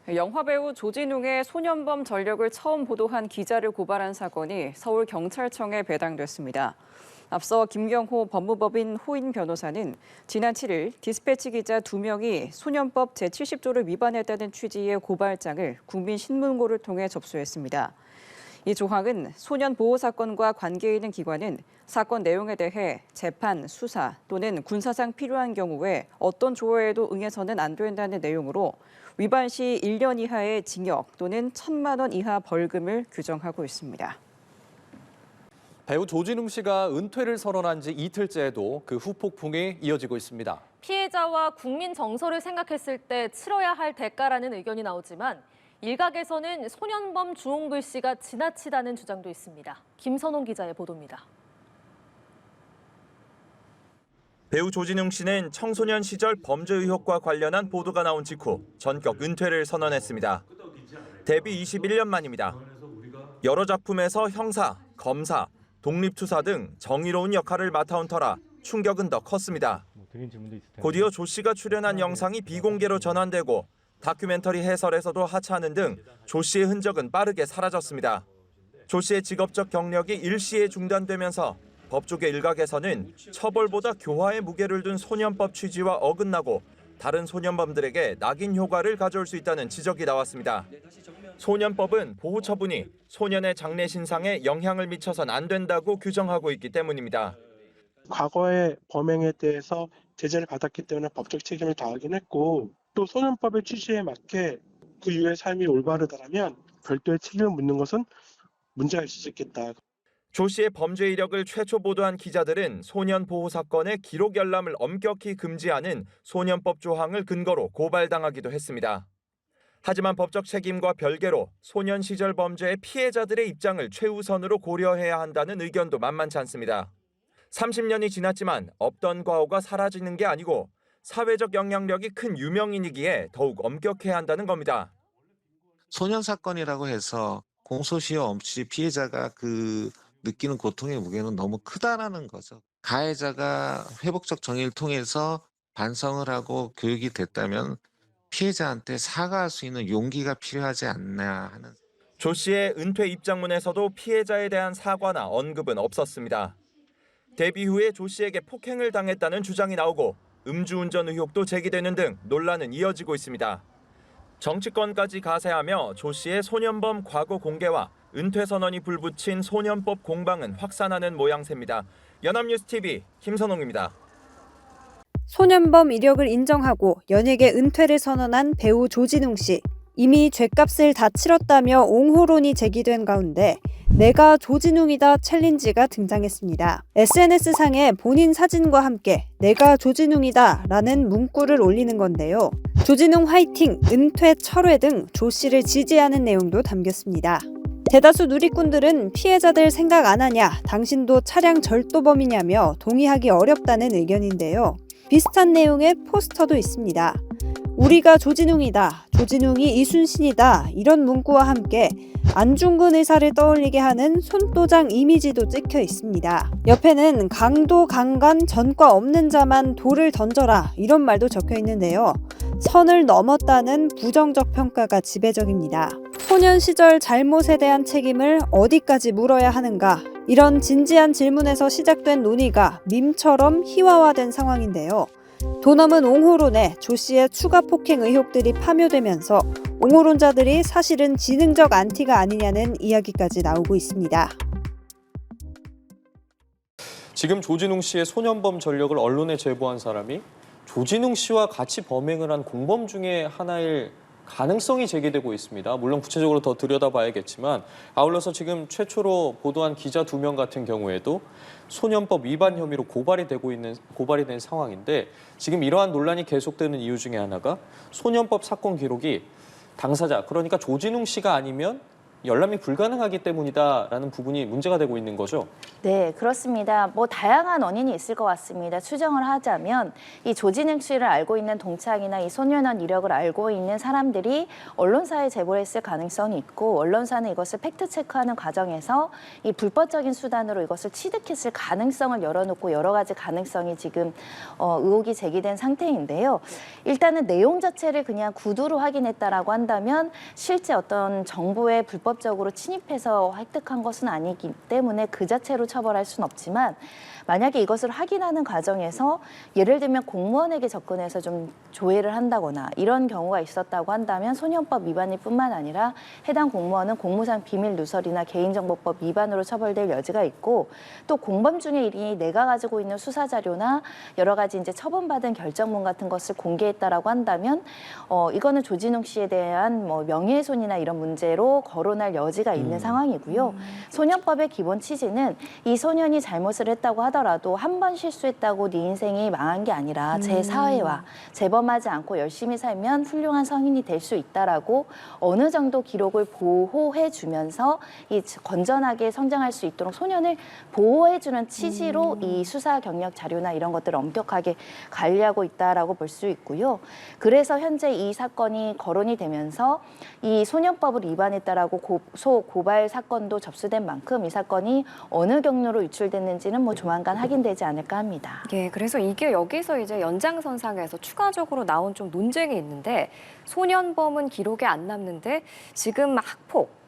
영화배우 조진웅의 소년범 전력을 처음 보도한 기자를 고발한 사건이 서울경찰청에 배당됐습니다. 앞서 김경호 법무법인 호인 변호사는 지난 7일 디스패치 기자 2명이 소년법 제70조를 위반했다는 취지의 고발장을 국민신문고를 통해 접수했습니다. 이 조항은 소년 보호 사건과 관계 있는 기관은 사건 내용에 대해 재판, 수사 또는 군사상 필요한 경우에 어떤 조회에도 응해서는 안 된다는 내용으로 위반 시 1년 이하의 징역 또는 1,000만 원 이하 벌금을 규정하고 있습니다. 배우 조진웅 씨가 은퇴를 선언한 지 이틀째에도 그 후폭풍이 이어지고 있습니다. 피해자와 국민 정서를 생각했을 때 치러야 할 대가라는 의견이 나오지만 일각에서는 소년범 주홍글 씨가 지나치다는 주장도 있습니다. 김선홍 기자의 보도입니다. 배우 조진웅 씨는 청소년 시절 범죄 의혹과 관련한 보도가 나온 직후 전격 은퇴를 선언했습니다. 데뷔 21년 만입니다. 여러 작품에서 형사, 검사, 독립투사 등 정의로운 역할을 맡아온 터라 충격은 더 컸습니다. 곧이어 조 씨가 출연한 영상이 비공개로 전환되고 다큐멘터리 해설에서도 하차하는 등 조 씨의 흔적은 빠르게 사라졌습니다. 조 씨의 직업적 경력이 일시에 중단되면서 법조계 일각에서는 처벌보다 교화의 무게를 둔 소년법 취지와 어긋나고 다른 소년범들에게 낙인 효과를 가져올 수 있다는 지적이 나왔습니다. 소년법은 보호 처분이 소년의 장래 신상에 영향을 미쳐선 안 된다고 규정하고 있기 때문입니다. 과거의 범행에 대해서 제재를 받았기 때문에 법적 책임을 다하긴 했고 또 소년법의 취지에 맞게 그 이후의 삶이 올바르다면 별도의 책임을 묻는 것은 문제가 있을 수 있겠다. 조 씨의 범죄 이력을 최초 보도한 기자들은 소년 보호 사건의 기록 열람을 엄격히 금지하는 소년법 조항을 근거로 고발당하기도 했습니다. 하지만 법적 책임과 별개로 소년 시절 범죄의 피해자들의 입장을 최우선으로 고려해야 한다는 의견도 만만치 않습니다. 30년이 지났지만 없던 과오가 사라지는 게 아니고 사회적 영향력이 큰 유명인이기에 더욱 엄격해야 한다는 겁니다. 소년 사건이라고 해서 공소시효 없이 피해자가 느끼는 고통의 무게는 너무 크다라는 거죠. 가해자가 회복적 정의를 통해서 반성을 하고 교육이 됐다면 피해자한테 사과할 수 있는 용기가 필요하지 않나 하는. 조 씨의 은퇴 입장문에서도 피해자에 대한 사과나 언급은 없었습니다. 데뷔 후에 조 씨에게 폭행을 당했다는 주장이 나오고 음주운전 의혹도 제기되는 등 논란은 이어지고 있습니다. 정치권까지 가세하며 조 씨의 소년범 과거 공개와 은퇴 선언이 불붙인 소년법 공방은 확산하는 모양새입니다. 연합뉴스 TV 김선홍입니다. 소년범 이력을 인정하고 연예계 은퇴를 선언한 배우 조진웅 씨. 이미 죗값을 다 치렀다며 옹호론이 제기된 가운데 내가 조진웅이다 챌린지가 등장했습니다. SNS상에 본인 사진과 함께 내가 조진웅이다 라는 문구를 올리는 건데요. 조진웅 화이팅, 은퇴 철회 등 조 씨를 지지하는 내용도 담겼습니다. 대다수 누리꾼들은 피해자들 생각 안 하냐, 당신도 차량 절도범이냐며 동의하기 어렵다는 의견인데요. 비슷한 내용의 포스터도 있습니다. 우리가 조진웅이다, 조진웅이 이순신이다 이런 문구와 함께 안중근 의사를 떠올리게 하는 손도장 이미지도 찍혀 있습니다. 옆에는 강도 강간 전과 없는 자만 돌을 던져라 이런 말도 적혀 있는데요. 선을 넘었다는 부정적 평가가 지배적입니다. 소년 시절 잘못에 대한 책임을 어디까지 물어야 하는가? 이런 진지한 질문에서 시작된 논의가 밈처럼 희화화된 상황인데요. 도 넘은 옹호론에 조 씨의 추가 폭행 의혹들이 파묘되면서 옹호론자들이 사실은 지능적 안티가 아니냐는 이야기까지 나오고 있습니다. 지금 조진웅 씨의 소년범 전력을 언론에 제보한 사람이 조진웅 씨와 같이 범행을 한 공범 중에 하나일 가능성이 제기되고 있습니다. 물론 구체적으로 더 들여다봐야겠지만 아울러서 지금 최초로 보도한 기자 2명 같은 경우에도 소년법 위반 혐의로 고발이 된 상황인데 지금 이러한 논란이 계속되는 이유 중에 하나가 소년법 사건 기록이 당사자 그러니까 조진웅 씨가 아니면 열람이 불가능하기 때문이다라는 부분이 문제가 되고 있는 거죠. 네, 그렇습니다. 뭐 다양한 원인이 있을 것 같습니다. 추정을 하자면 이 조진웅 씨를 알고 있는 동창이나 이 소년원 이력을 알고 있는 사람들이 언론사에 제보를 했을 가능성이 있고 언론사는 이것을 팩트 체크하는 과정에서 이 불법적인 수단으로 이것을 취득했을 가능성을 열어놓고 여러 가지 가능성이 지금 의혹이 제기된 상태인데요. 일단은 내용 자체를 그냥 구두로 확인했다라고 한다면 실제 어떤 정보에 불법적으로 침입해서 획득한 것은 아니기 때문에 그 자체로 처벌할 수는 없지만 만약에 이것을 확인하는 과정에서 예를 들면 공무원에게 접근해서 좀 조회를 한다거나 이런 경우가 있었다고 한다면 소년법 위반일 뿐만 아니라 해당 공무원은 공무상 비밀 누설이나 개인정보법 위반으로 처벌될 여지가 있고 또 공범 중에 일이 내가 가지고 있는 수사 자료나 여러 가지 이제 처분받은 결정문 같은 것을 공개했다라고 한다면 이거는 조진웅 씨에 대한 뭐 명예훼손이나 이런 문제로 거론할 여지가 있는 상황이고요. 소년법의 기본 취지는 이 소년이 잘못을 했다고 하더라도 한 번 실수했다고 네 인생이 망한 게 아니라 제 사회와 재범하지 않고 열심히 살면 훌륭한 성인이 될 수 있다라고 어느 정도 기록을 보호해 주면서 이 건전하게 성장할 수 있도록 소년을 보호해 주는 취지로 이 수사 경력 자료나 이런 것들을 엄격하게 관리하고 있다라고 볼 수 있고요. 그래서 현재 이 사건이 거론이 되면서 이 소년법을 위반했다라고 고발 사건도 접수된 만큼 이 사건이 어느 경로로 유출됐는지는 뭐 조만간 확인되지 않을까 합니다. 예, 그래서 이게 여기서 이제 연장선상에서 추가적으로 나온 좀 논쟁이 있는데 소년범은 기록에 안 남는데 지금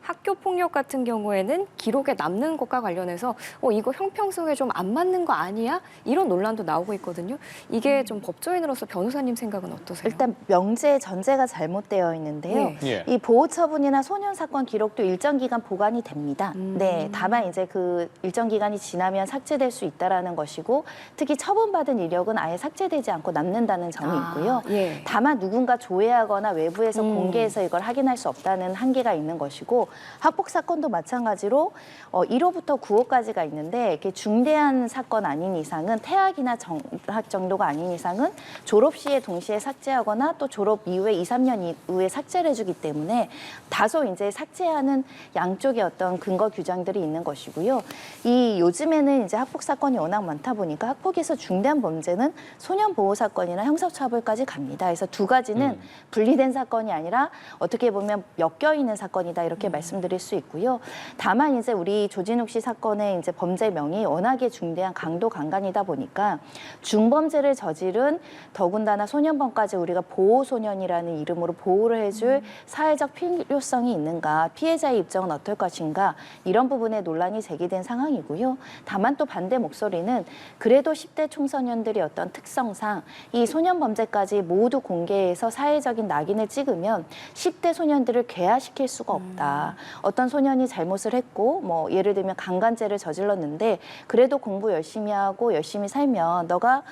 학교 폭력 같은 경우에는 기록에 남는 것과 관련해서 이거 형평성에 좀 안 맞는 거 아니야? 이런 논란도 나오고 있거든요. 이게 좀 법조인으로서 변호사님 생각은 어떠세요? 일단 명제 전제가 잘못되어 있는데요. 예. 이 보호 처분이나 소년 사건 기록도 일정 기간 보관이 됩니다. 네, 다만 이제 그 일정 기간이 지나면 삭제될 수 있다라는 것이고 특히 처분받은 이력은 아예 삭제되지 않고 남는다는 점이 있고요. 예. 다만 누군가 조회하거나 외부에서 공개해서 이걸 확인할 수 없다는 한계가 있는 것이고 학폭 사건도 마찬가지로 1호부터 9호까지가 있는데 이렇게 중대한 사건 아닌 이상은 태학이나 정학 정도가 아닌 이상은 졸업 시에 동시에 삭제하거나 또 졸업 이후에 2, 3년 이후에 삭제를 해주기 때문에 다소 이제 삭제하는 양쪽의 어떤 근거 규정들이 있는 것이고요. 이 요즘에는 이제 학폭 사건이 워낙 많다 보니까 학폭에서 중대한 범죄는 소년 보호 사건이나 형사처벌까지 갑니다. 그래서 두 가지는 분리된 사건이 아니라 어떻게 보면 엮여 있는 사건이다 이렇게 말씀드릴 수 있고요. 다만 이제 우리 조진욱 씨 사건의 이제 범죄명이 워낙에 중대한 강도 강간이다 보니까 중범죄를 저지른 더군다나 소년범까지 우리가 보호소년이라는 이름으로 보호를 해줄 사회적 필요성이 있는가, 피해자의 입장은 어떨 것인가 이런 부분에 논란이 제기된 상황이고요. 다만 또 반대 목소리는 그래도 10대 청소년들이 어떤 특성상 이 소년범죄까지 모두 공개해서 사회적인 낙인을 찍으면 10대 소년들을 괴화시킬 수가 없다. 어떤 소년이 잘못을 했고 뭐 예를 들면 강간죄를 저질렀는데 그래도 공부 열심히 하고 열심히 살면 너가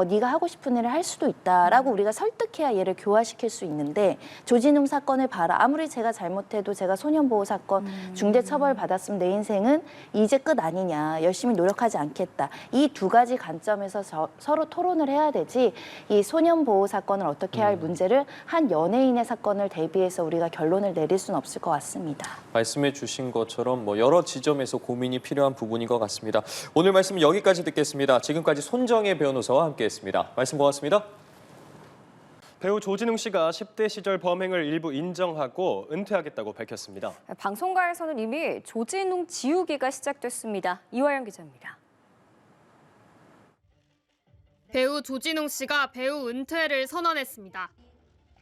네가 하고 싶은 일을 할 수도 있다라고 우리가 설득해야 얘를 교화시킬 수 있는데 조진웅 사건을 봐라. 아무리 제가 잘못해도 제가 소년보호 사건 중대 처벌 받았으면 내 인생은 이제 끝 아니냐. 열심히 노력하지 않겠다. 이 두 가지 관점에서 서로 토론을 해야 되지 이 소년보호 사건을 어떻게 할 문제를 한 연예인의 사건을 대비해서 우리가 결론을 내릴 수는 없을 것 같습니다. 말씀해 주신 것처럼 여러 지점에서 고민이 필요한 부분인 것 같습니다. 오늘 말씀 여기까지 듣겠습니다. 지금까지 손정혜 변호사와 함께했습니다. 말씀 고맙습니다. 배우 조진웅 씨가 10대 시절 범행을 일부 인정하고 은퇴하겠다고 밝혔습니다. 방송가에서는 이미 조진웅 지우기가 시작됐습니다. 이화영 기자입니다. 배우 조진웅 씨가 배우 은퇴를 선언했습니다.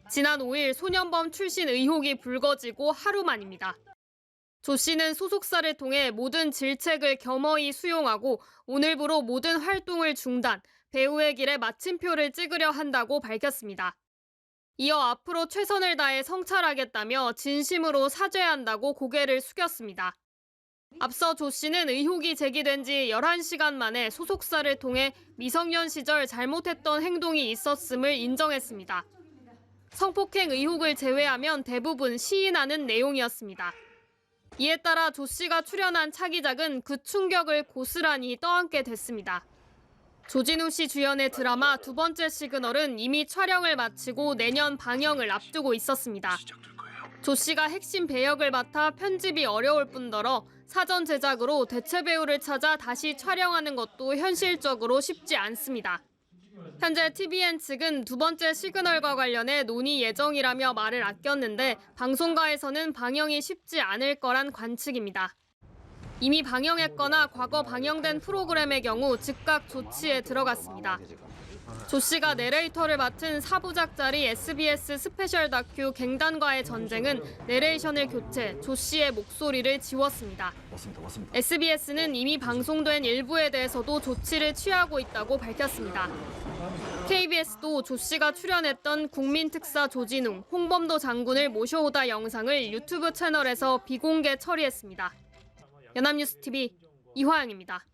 지난 5일 소년범 출신 의혹이 불거지고 하루 만입니다. 조 씨는 소속사를 통해 모든 질책을 겸허히 수용하고 오늘부로 모든 활동을 중단, 배우의 길에 마침표를 찍으려 한다고 밝혔습니다. 이어 앞으로 최선을 다해 성찰하겠다며 진심으로 사죄한다고 고개를 숙였습니다. 앞서 조 씨는 의혹이 제기된 지 11시간 만에 소속사를 통해 미성년 시절 잘못했던 행동이 있었음을 인정했습니다. 성폭행 의혹을 제외하면 대부분 시인하는 내용이었습니다. 이에 따라 조 씨가 출연한 차기작은 그 충격을 고스란히 떠안게 됐습니다. 조진웅 씨 주연의 드라마 두 번째 시그널은 이미 촬영을 마치고 내년 방영을 앞두고 있었습니다. 조 씨가 핵심 배역을 맡아 편집이 어려울 뿐더러 사전 제작으로 대체 배우를 찾아 다시 촬영하는 것도 현실적으로 쉽지 않습니다. 현재 TVN 측은 두 번째 시그널과 관련해 논의 예정이라며 말을 아꼈는데 방송가에서는 방영이 쉽지 않을 거란 관측입니다. 이미 방영했거나 과거 방영된 프로그램의 경우 즉각 조치에 들어갔습니다. 조 씨가 내레이터를 맡은 4부작짜리 SBS 스페셜 다큐 갱단과의 전쟁은 내레이션을 교체, 조 씨의 목소리를 지웠습니다. SBS는 이미 방송된 일부에 대해서도 조치를 취하고 있다고 밝혔습니다. KBS도 조 씨가 출연했던 국민특사 조진웅, 홍범도 장군을 모셔오다 영상을 유튜브 채널에서 비공개 처리했습니다. 연합뉴스TV 이화영입니다.